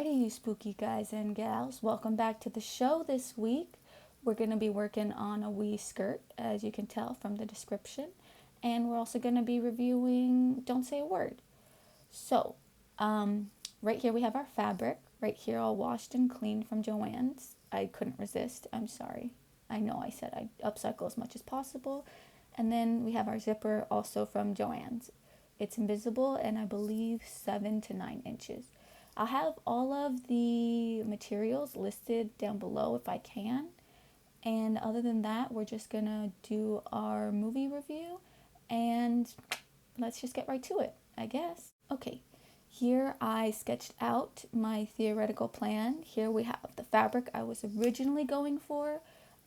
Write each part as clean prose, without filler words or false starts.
Alrighty, you spooky guys and gals, welcome back to the show this week. We're going to be working on a wee skirt, as you can tell from the description, and we're also going to be reviewing Don't Say a Word. So, right here we have our fabric, right here all washed and clean from Joann's. I couldn't resist, I'm sorry. I know I said I'd upcycle as much as possible. And then we have our zipper also from Joann's. It's invisible and I believe 7 to 9 inches. I'll have all of the materials listed down below if I can. And other than that, we're just gonna do our movie review and let's just get right to it, I guess. Okay, here I sketched out my theoretical plan. Here we have the fabric I was originally going for.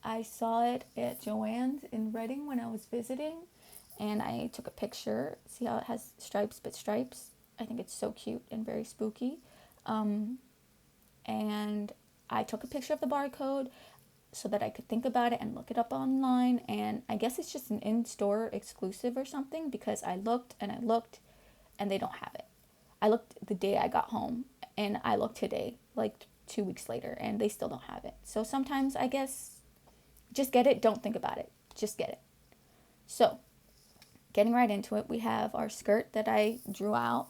I saw it at Joann's in Reading when I was visiting, and I took a picture. See how it has stripes, but stripes? I think it's so cute and very spooky. And I took a picture of the barcode so that I could think about it and look it up online. And I guess it's just an in-store exclusive or something, because I looked and I looked and they don't have it. I looked the day I got home and I looked today, like 2 weeks later, and they still don't have it. So sometimes I guess just get it, don't think about it, just get it. So getting right into it, we have our skirt that I drew out,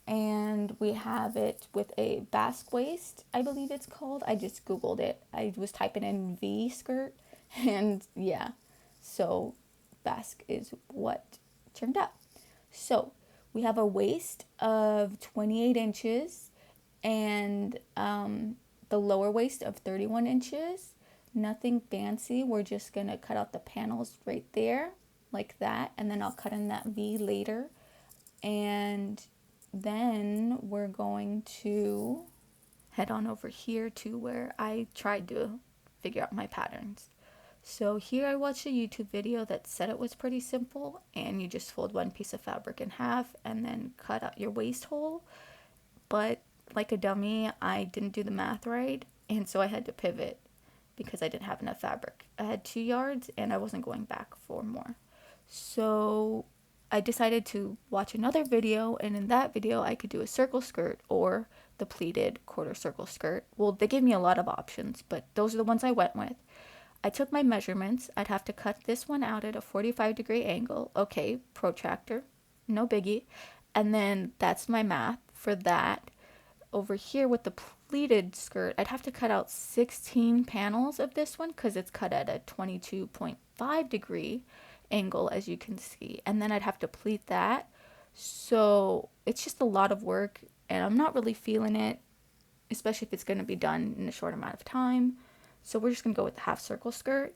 and we have it with a basque waist, I believe it's called. I just googled it. I was typing in V skirt, and yeah, so basque is what turned out. So we have a waist of 28 inches and the lower waist of 31 inches. Nothing fancy. We're just going to cut out the panels right there like that, and then I'll cut in that V later. And then we're going to head on over here to where I tried to figure out my patterns. So here I watched a YouTube video that said it was pretty simple, and you just fold one piece of fabric in half and then cut out your waist hole. But like a dummy, I didn't do the math right, and so I had to pivot because I didn't have enough fabric. I had 2 yards and I wasn't going back for more. So I decided to watch another video, and in that video I could do a circle skirt or the pleated quarter circle skirt. Well, they gave me a lot of options, but those are the ones I went with. I took my measurements. I'd have to cut this one out at a 45-degree angle. Okay, protractor, no biggie. And then that's my math for that. Over here with the pleated skirt, I'd have to cut out 16 panels of this one because it's cut at a 22.5-degree angle, as you can see. And then I'd have to pleat that. So it's just a lot of work, and I'm not really feeling it, especially if it's going to be done in a short amount of time. So we're just going to go with the half circle skirt.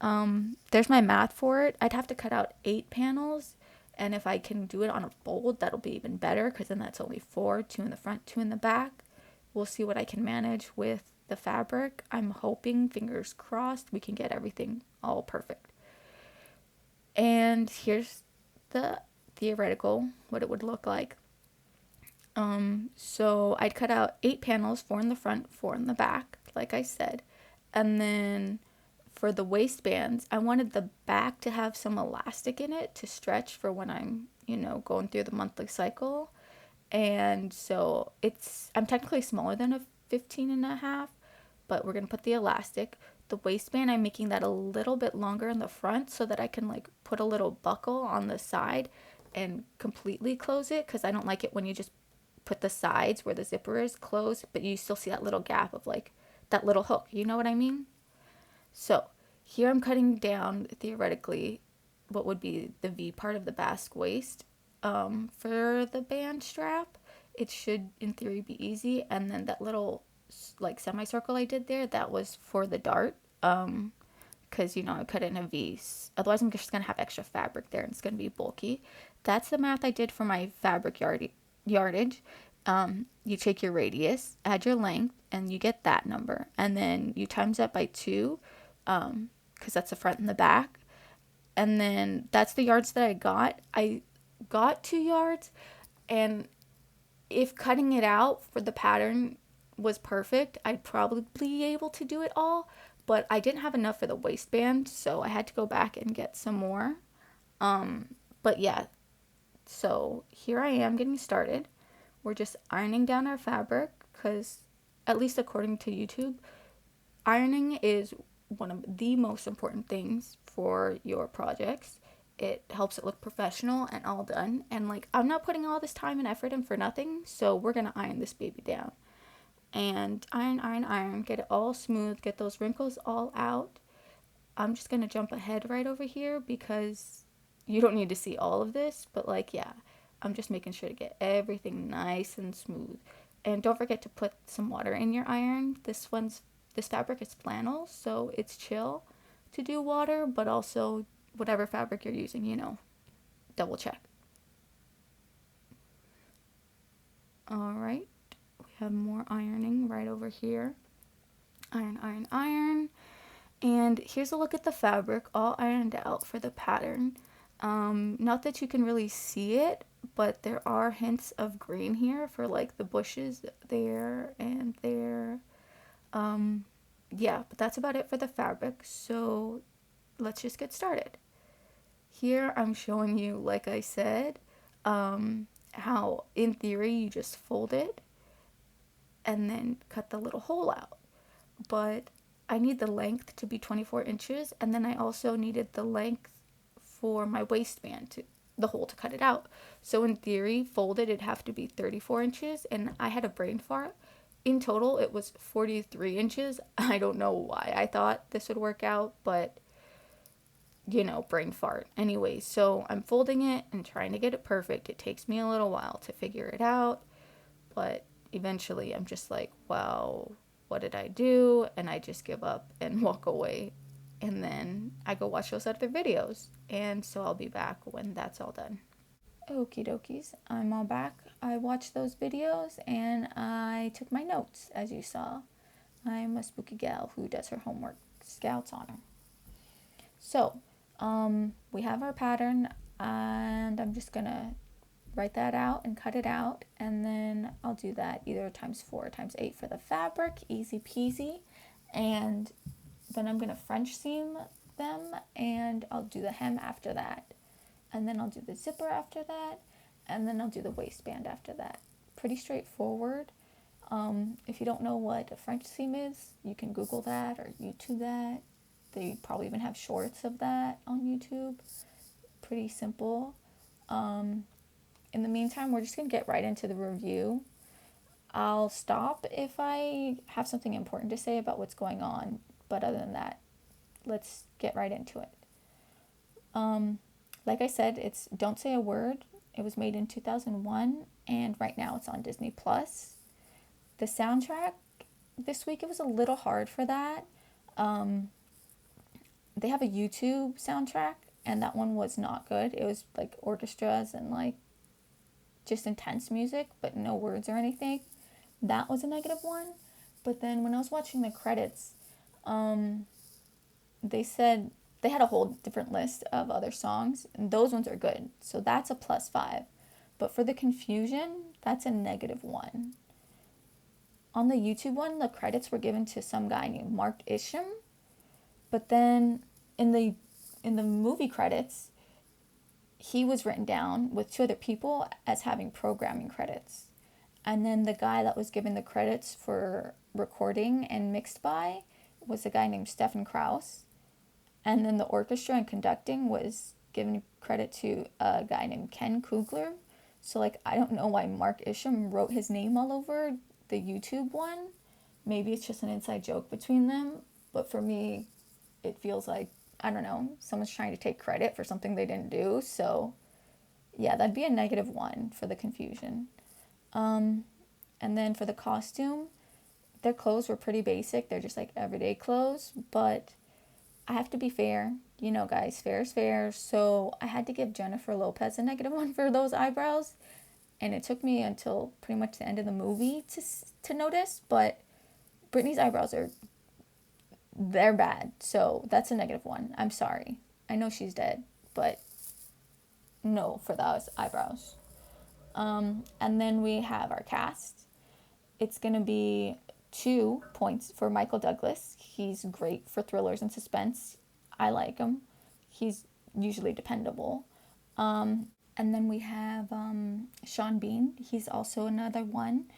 There's my math for it. I'd have to cut out 8 panels, and if I can do it on a fold, that'll be even better, because then that's only 4, 2 in the front, 2 in the back. We'll see what I can manage with the fabric. I'm hoping, fingers crossed, we can get everything all perfect. And here's the theoretical, what it would look like. So I'd cut out 8 panels, 4 in the front, 4 in the back, like I said. And then for the waistbands, I wanted the back to have some elastic in it to stretch for when I'm, going through the monthly cycle. And so I'm technically smaller than a 15 and a half, but we're going to put the elastic. The waistband, I'm making that a little bit longer in the front so that I can put a little buckle on the side and completely close it, because I don't like it when you just put the sides where the zipper is closed, but you still see that little gap of that little hook. You know what I mean? So here I'm cutting down, theoretically, what would be the V part of the basque waist. For the band strap, it should, in theory, be easy. And then that little, semicircle I did there, that was for the dart. Because, I cut it in a V. Otherwise, I'm just going to have extra fabric there, and it's going to be bulky. That's the math I did for my fabric yardage. You take your radius, add your length, and you get that number. And then you times that by 2, because that's the front and the back. And then that's the yards that I got. I got 2 yards, and if cutting it out for the pattern was perfect, I'd probably be able to do it all, but I didn't have enough for the waistband, so I had to go back and get some more. But yeah, so here I am getting started. We're just ironing down our fabric because, at least according to YouTube, ironing is one of the most important things for your projects. It helps it look professional and all done. And like, I'm not putting all this time and effort in for nothing, so we're gonna iron this baby down. And iron, iron, iron, get it all smooth, get those wrinkles all out. I'm just gonna jump ahead right over here because you don't need to see all of this, but like, yeah, I'm just making sure to get everything nice and smooth. And don't forget to put some water in your iron. This fabric is flannel, so it's chill to do water, but also whatever fabric you're using, double check. All right, we have more ironing right over here. Iron, iron, iron. And here's a look at the fabric, all ironed out for the pattern. Not that you can really see it, but there are hints of green here for like the bushes there and there. Yeah, but that's about it for the fabric. So let's just get started. Here I'm showing you, like I said, how in theory you just fold it and then cut the little hole out. But I need the length to be 24 inches, and then I also needed the length for my waistband, the hole to cut it out. So in theory, folded, it'd have to be 34 inches, and I had a brain fart. In total, it was 43 inches. I don't know why I thought this would work out, but, brain fart. Anyway, so I'm folding it and trying to get it perfect. It takes me a little while to figure it out, but eventually I'm just like, wow, what did I do? And I just give up and walk away. And then I go watch those other videos. And so I'll be back when that's all done. Okie dokies, I'm all back. I watched those videos and I took my notes, as you saw. I'm a spooky gal who does her homework. Scouts on her. So, we have our pattern, and I'm just gonna write that out and cut it out, and then I'll do that either times 4 or times 8 for the fabric, easy peasy. And then I'm gonna French seam them, and I'll do the hem after that, and then I'll do the zipper after that, and then I'll do the waistband after that. Pretty straightforward. If you don't know what a French seam is, you can Google that or YouTube that. They probably even have shorts of that on YouTube. Pretty simple. In the meantime, we're just going to get right into the review. I'll stop if I have something important to say about what's going on, but other than that, let's get right into it. Like I said, it's Don't Say a Word. It was made in 2001, and right now it's on Disney+. The soundtrack, this week it was a little hard for that. They have a YouTube soundtrack, and that one was not good. It was like orchestras and like just intense music, but no words or anything. That was a -1. But then when I was watching the credits, they said they had a whole different list of other songs, and those ones are good. So that's a +5. But for the confusion, that's a -1. On the YouTube one, the credits were given to some guy named Mark Isham. But then in the movie credits, he was written down with 2 other people as having programming credits. And then the guy that was given the credits for recording and mixed by was a guy named Stefan Kraus. And then the orchestra and conducting was given credit to a guy named Ken Kugler. So, like, I don't know why Mark Isham wrote his name all over the YouTube one. Maybe it's just an inside joke between them. But for me, it feels like, I don't know, someone's trying to take credit for something they didn't do. So, yeah, that'd be a -1 for the confusion. And then for the costume, their clothes were pretty basic. They're just like everyday clothes. But I have to be fair. You know, guys, fair is fair. So I had to give Jennifer Lopez a -1 for those eyebrows. And it took me until pretty much the end of the movie to notice. But Britney's eyebrows they're bad. So that's a -1. I'm sorry. I know she's dead, but no for those eyebrows. And then we have our cast. It's going to be 2 points for Michael Douglas. He's great for thrillers and suspense. I like him. He's usually dependable. And then we have Sean Bean. He's also another one.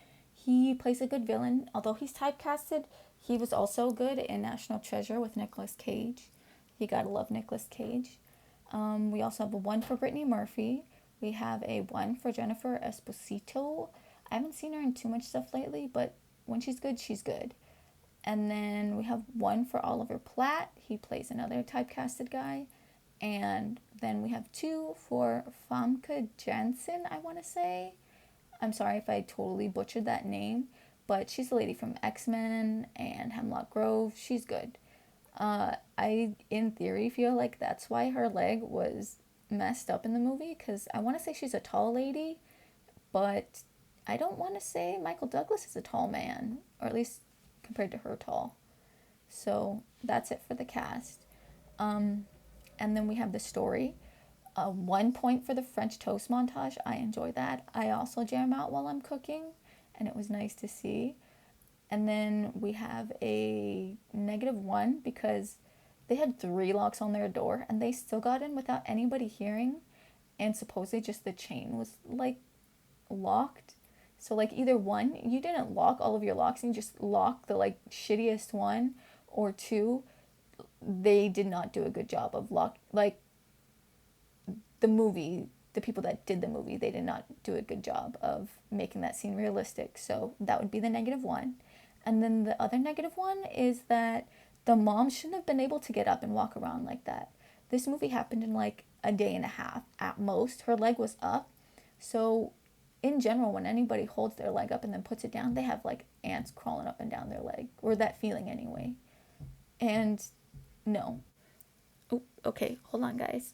He plays a good villain. Although he's typecasted, he was also good in National Treasure with Nicolas Cage. You gotta love Nicolas Cage. We also have a one for Brittany Murphy. We have a one for Jennifer Esposito. I haven't seen her in too much stuff lately, but when she's good, she's good. And then we have one for Oliver Platt. He plays another typecasted guy. And then we have two for Famke Janssen, I want to say. I'm sorry if I totally butchered that name, but she's the lady from X-Men and Hemlock Grove. She's good. I, in theory, feel like that's why her leg was messed up in the movie, because I want to say she's a tall lady, but I don't want to say Michael Douglas is a tall man, or at least compared to her tall. So that's it for the cast. And then we have the story. 1 point for the French toast montage. I enjoy that. I also jam out while I'm cooking, and it was nice to see. And then we have a -1 because they had 3 locks on their door and they still got in without anybody hearing. And supposedly just the chain was like locked. So like either one, you didn't lock all of your locks and you just locked the like shittiest one, or two, they did not do a good job of the movie, the people that did the movie, they did not do a good job of making that scene realistic. So that would be the -1. And then the other -1 is that the mom shouldn't have been able to get up and walk around like that. This movie happened in like a day and a half at most. Her leg was up. So in general, when anybody holds their leg up and then puts it down, they have like ants crawling up and down their leg, or that feeling anyway. And no. Oh, okay, hold on, guys.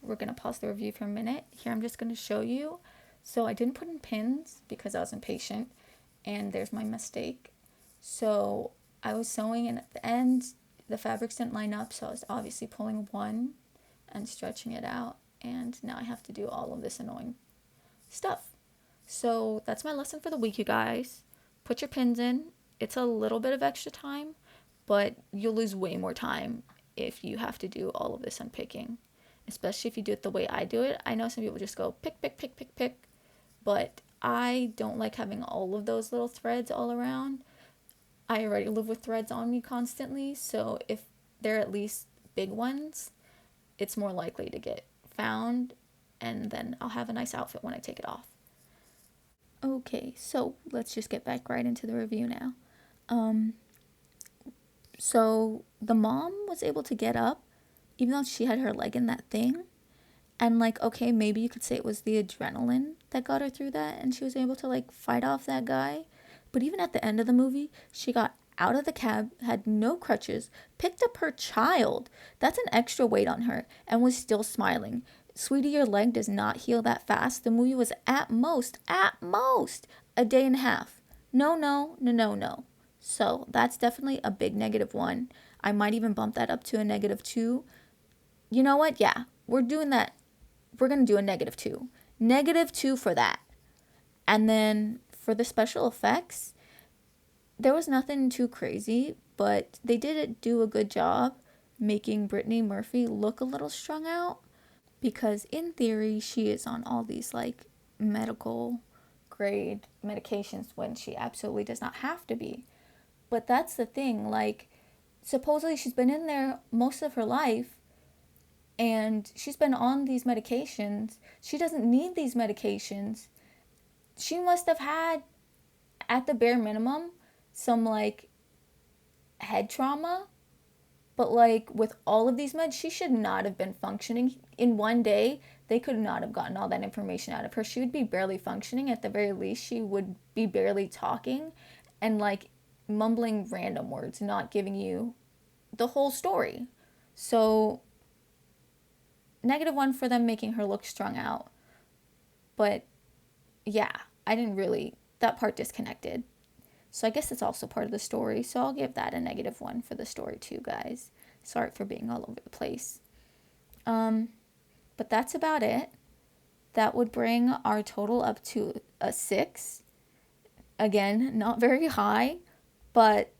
We're going to pause the review for a minute. Here, I'm just going to show you. So I didn't put in pins because I was impatient, and there's my mistake. So I was sewing, and at the end, the fabrics didn't line up, so I was obviously pulling one and stretching it out, and now I have to do all of this annoying stuff. So that's my lesson for the week, you guys. Put your pins in. It's a little bit of extra time, but you'll lose way more time if you have to do all of this unpicking, especially if you do it the way I do it. I know some people just go pick, pick, pick, pick, pick, but I don't like having all of those little threads all around. I already live with threads on me constantly, so if they're at least big ones, it's more likely to get found, and then I'll have a nice outfit when I take it off. Okay, so let's just get back right into the review now. So the mom was able to get up, even though she had her leg in that thing. And like, okay, maybe you could say it was the adrenaline that got her through that, and she was able to like fight off that guy. But even at the end of the movie, she got out of the cab, had no crutches, picked up her child. That's an extra weight on her, and was still smiling. Sweetie, your leg does not heal that fast. The movie was at most, a day and a half. No. So that's definitely a big -1. I might even bump that up to a -2. You know what? Yeah, we're doing that. We're going to do a -2. -2 for that. And then for the special effects, there was nothing too crazy, but they did do a good job making Brittany Murphy look a little strung out, because in theory, she is on all these like medical grade medications when she absolutely does not have to be. But that's the thing, like, supposedly she's been in there most of her life, and she's been on these medications. She doesn't need these medications. She must have had, at the bare minimum, some like head trauma. But like with all of these meds, she should not have been functioning. In one day, they could not have gotten all that information out of her. She would be barely functioning. At the very least, she would be barely talking and like mumbling random words, not giving you the whole story. So -1 for them making her look strung out. But yeah, I didn't really, that part disconnected. So I guess it's also part of the story. So I'll give that a -1 for the story too, guys. Sorry for being all over the place. But that's about it. That would bring our total up to a 6. Again, not very high, but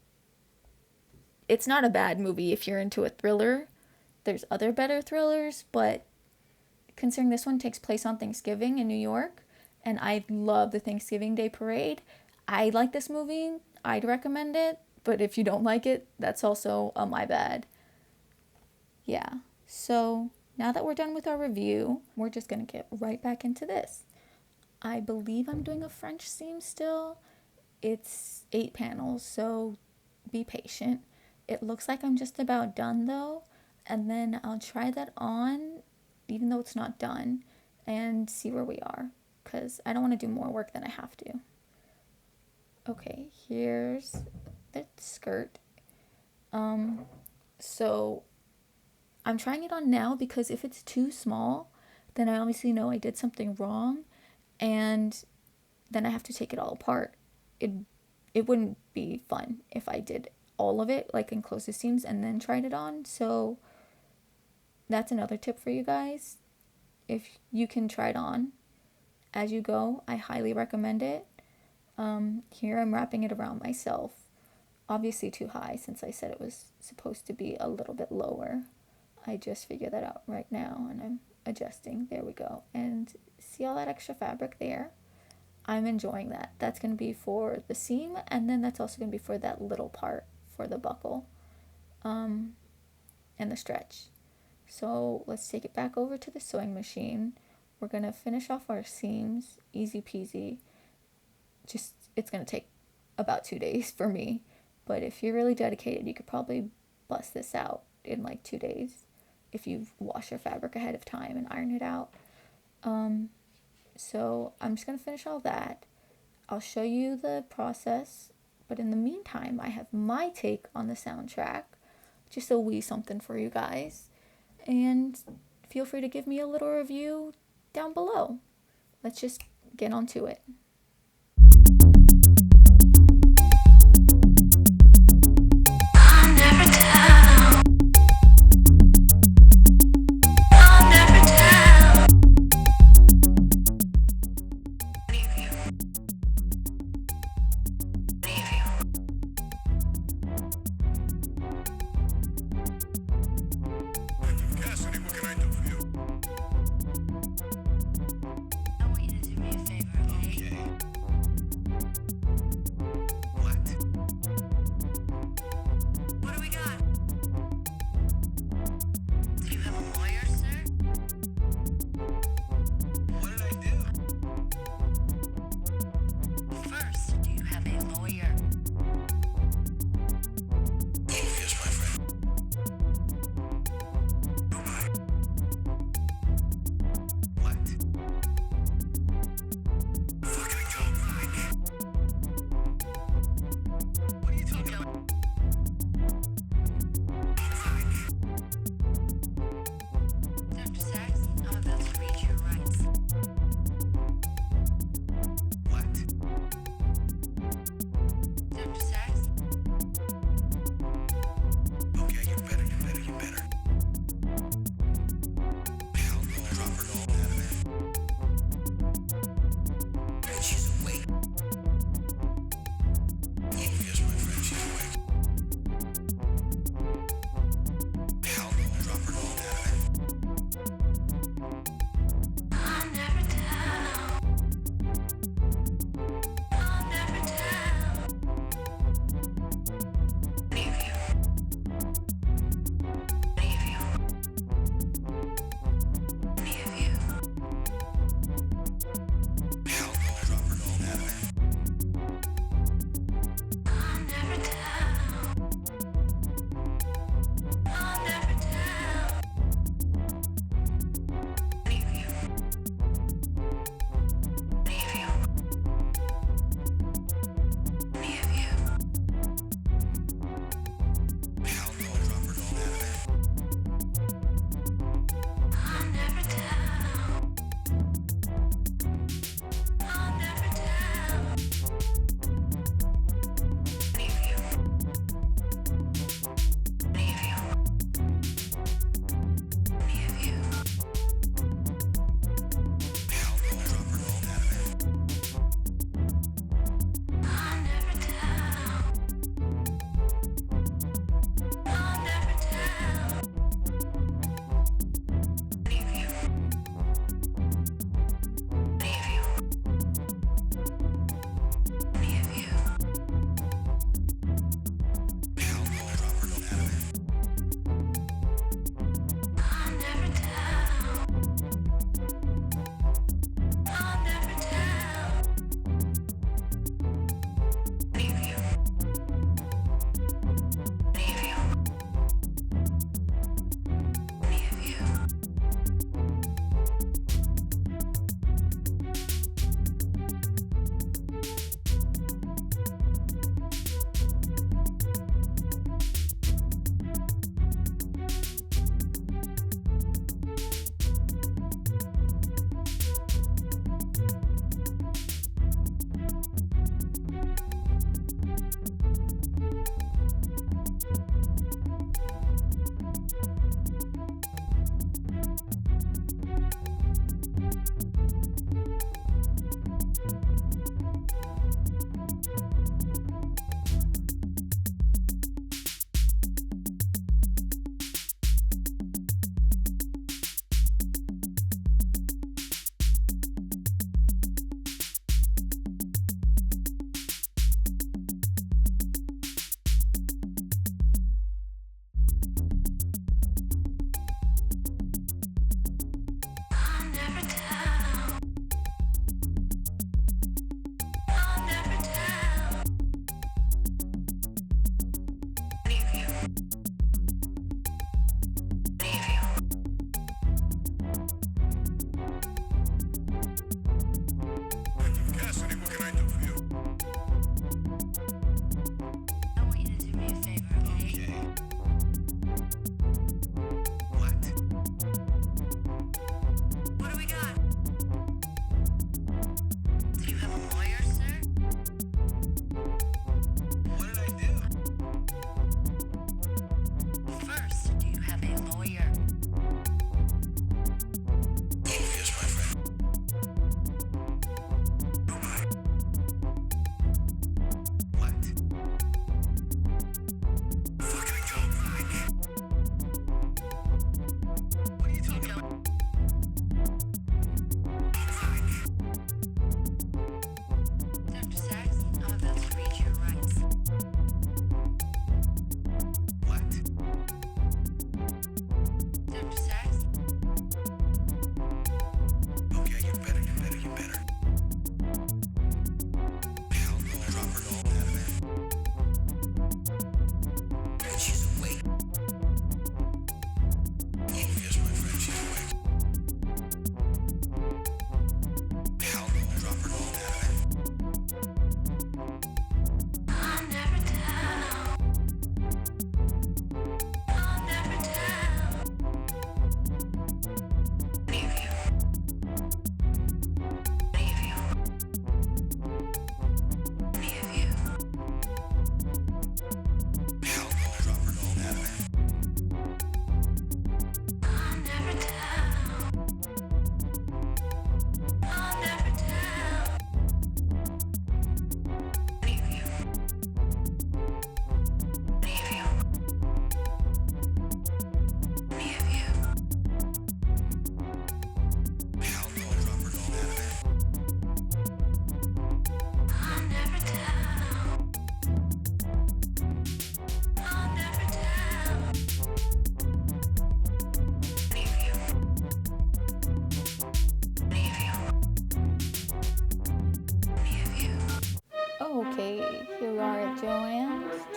it's not a bad movie if you're into a thriller. There's other better thrillers, but considering this one takes place on Thanksgiving in New York, and I love the Thanksgiving Day Parade, I like this movie. I'd recommend it. But if you don't like it, that's also my bad. Yeah. So now that we're done with our review, we're just going to get right back into this. I believe I'm doing a French seam still. It's 8 panels, so be patient. It looks like I'm just about done though. And then I'll try that on, even though it's not done, and see where we are. Because I don't want to do more work than I have to. Okay, here's the skirt. So I'm trying it on now because if it's too small, then I obviously know I did something wrong, and then I have to take it all apart. It wouldn't be fun if I did all of it, like enclose the seams and then tried it on. So that's another tip for you guys. If you can try it on as you go, I highly recommend it. Here I'm wrapping it around myself. Obviously too high since I said it was supposed to be a little bit lower. I just figured that out right now and I'm adjusting. There we go. And see all that extra fabric there? I'm enjoying that. That's going to be for the seam, and then that's also going to be for that little part for the buckle and the stretch. So let's take it back over to the sewing machine. We're going to finish off our seams, easy peasy. Just, it's going to take about 2 days for me, but if you're really dedicated, you could probably bust this out in like 2 days if you wash your fabric ahead of time and iron it out. So I'm just going to finish all that. I'll show you the process, but in the meantime, I have my take on the soundtrack, just a wee something for you guys, and feel free to give me a little review down below. Let's just get on to it.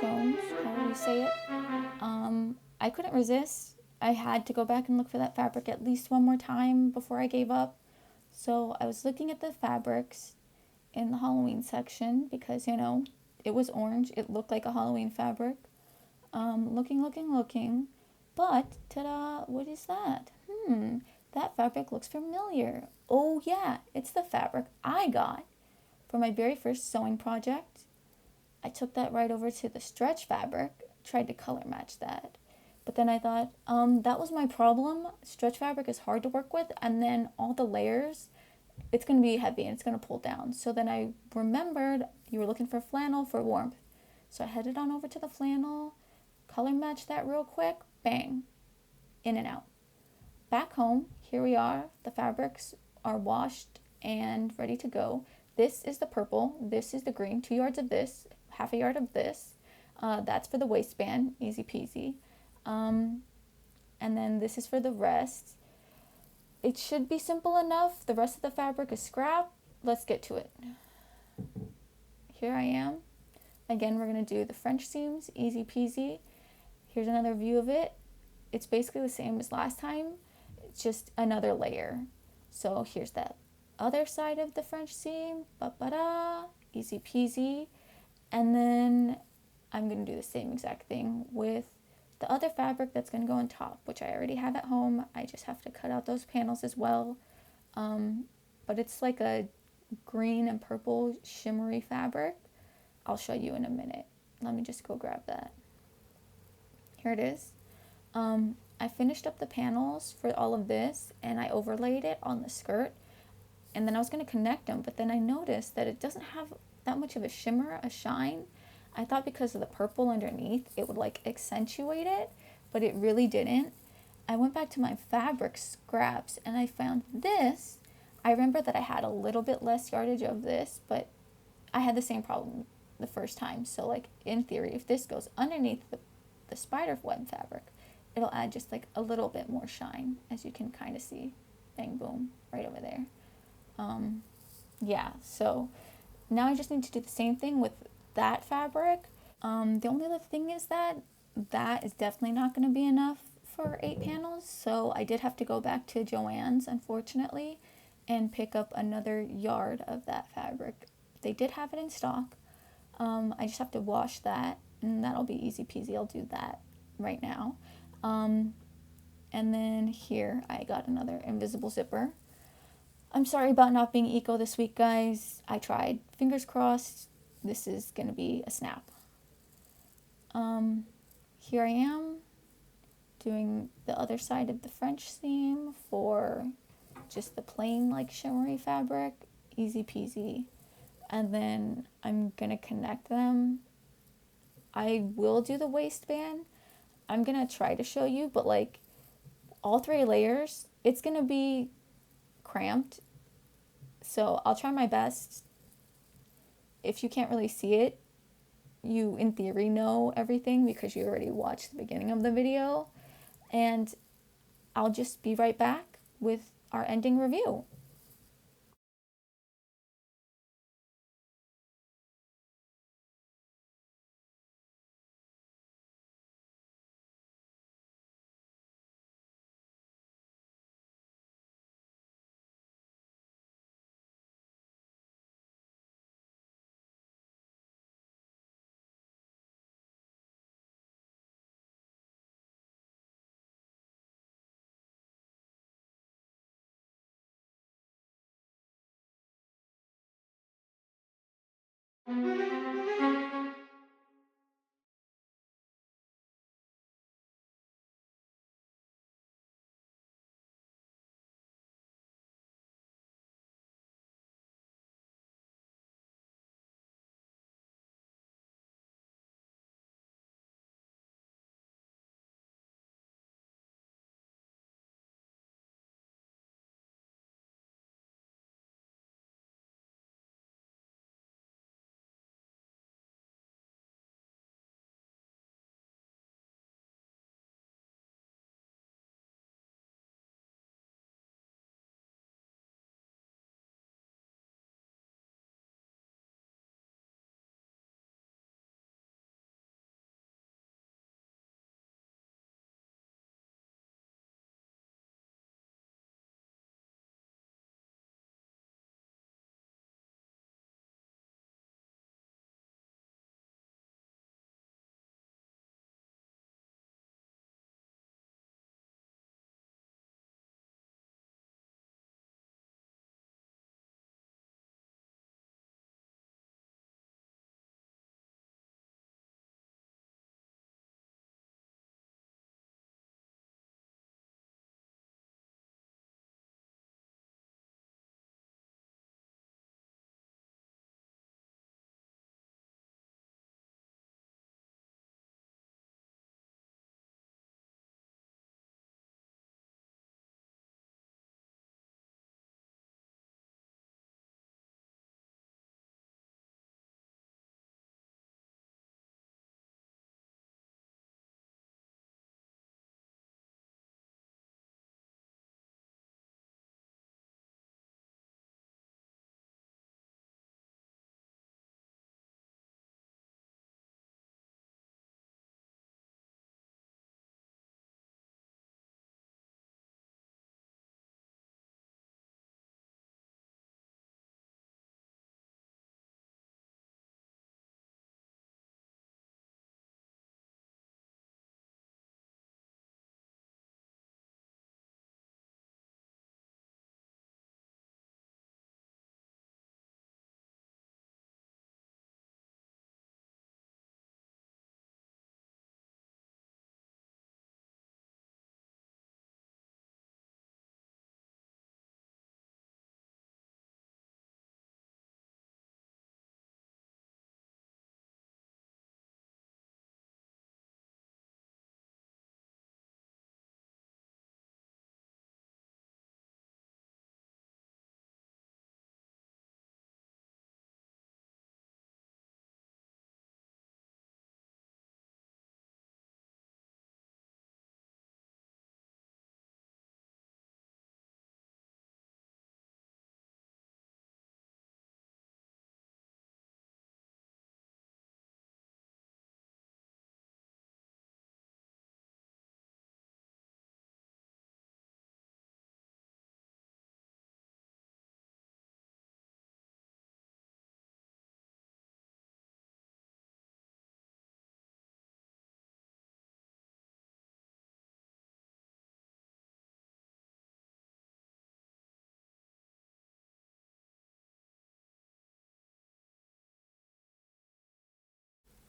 Jones, however you say it. I couldn't resist. I had to go back and look for that fabric at least one more time before I gave up. So I was looking at the fabrics in the Halloween section because, it was orange. It looked like a Halloween fabric. Looking. But, ta-da, what is that? That fabric looks familiar. Oh yeah, it's the fabric I got for my very first sewing project. I took that right over to the stretch fabric, tried to color match that. But then I thought, that was my problem. Stretch fabric is hard to work with, and then all the layers, it's going to be heavy and it's going to pull down. So then I remembered you were looking for flannel for warmth. So I headed on over to the flannel, color matched that real quick, bang, in and out. Back home, here we are. The fabrics are washed and ready to go. This is the purple. This is the green. 2 yards of this, half a yard of this. That's for the waistband, easy peasy. And then this is for the rest. It should be simple enough. The rest of the fabric is scrap. Let's get to it. Here I am. Again, we're going to do the French seams, easy peasy. Here's another view of it. It's basically the same as last time. It's just another layer. So here's that other side of the French seam. Ba-ba-da, easy peasy. And then I'm going to do the same exact thing with the other fabric that's going to go on top, which I already have at home. I just have to cut out those panels as well. But it's like a green and purple shimmery fabric. I'll show you in a minute. Let me just go grab that. Here it is. I finished up the panels for all of this and I overlaid it on the skirt. And then I was going to connect them, but then I noticed that it doesn't have that much of a shimmer, a shine. I thought because of the purple underneath, it would like accentuate it, but it really didn't. I went back to my fabric scraps and I found this. I remember that I had a little bit less yardage of this, but I had the same problem the first time. So like in theory, if this goes underneath the spider web fabric, it'll add just like a little bit more shine, as you can kind of see. Bang, boom, right over there. Yeah, so now I just need to do the same thing with that fabric. The only other thing is that is definitely not going to be enough for 8 panels, so I did have to go back to Joann's, unfortunately, and pick up another yard of that fabric. They did have it in stock. I just have to wash that, and that'll be easy peasy. I'll do that right now. And then here I got another invisible zipper. I'm sorry about not being eco this week, guys. I tried. Fingers crossed this is going to be a snap. Here I am doing the other side of the French seam for just the plain like shimmery fabric. Easy peasy. And then I'm going to connect them. I will do the waistband. I'm going to try to show you, but like all 3 layers, it's going to be cramped. So I'll try my best. If you can't really see it, you in theory know everything because you already watched the beginning of the video. And I'll just be right back with our ending review.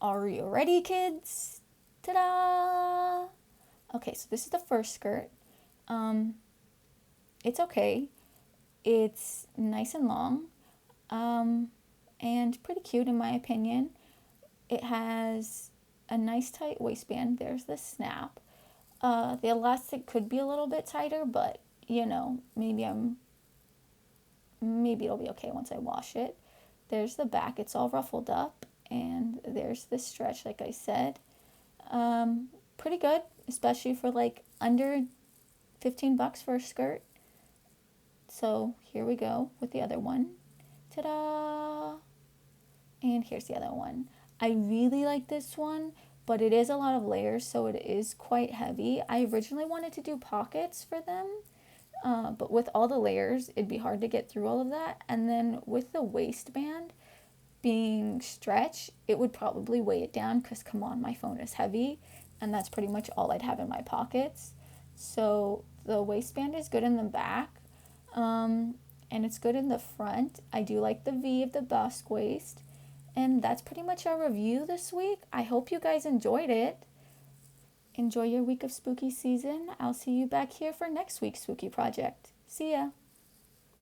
Are you ready, kids? Ta-da! Okay, so this is the first skirt. It's okay. It's nice and long, and pretty cute in my opinion. It has a nice tight waistband. There's the snap. The elastic could be a little bit tighter, but maybe it'll be okay once I wash it. There's the back. It's all ruffled up, and there's the stretch, like I said. Pretty good, especially for like under $15 for a skirt. So here we go with the other one. Ta-da! And here's the other one. I really like this one, but it is a lot of layers, so it is quite heavy. I originally wanted to do pockets for them, but with all the layers, it'd be hard to get through all of that. And then with the waistband being stretched, it would probably weigh it down because, come on, my phone is heavy, and that's pretty much all I'd have in my pockets. So the waistband is good in the back, and it's good in the front. I do like the V of the basque waist. And that's pretty much our review this week. I hope you guys enjoyed it. Enjoy your week of spooky season. I'll see you back here for next week's spooky project. See ya.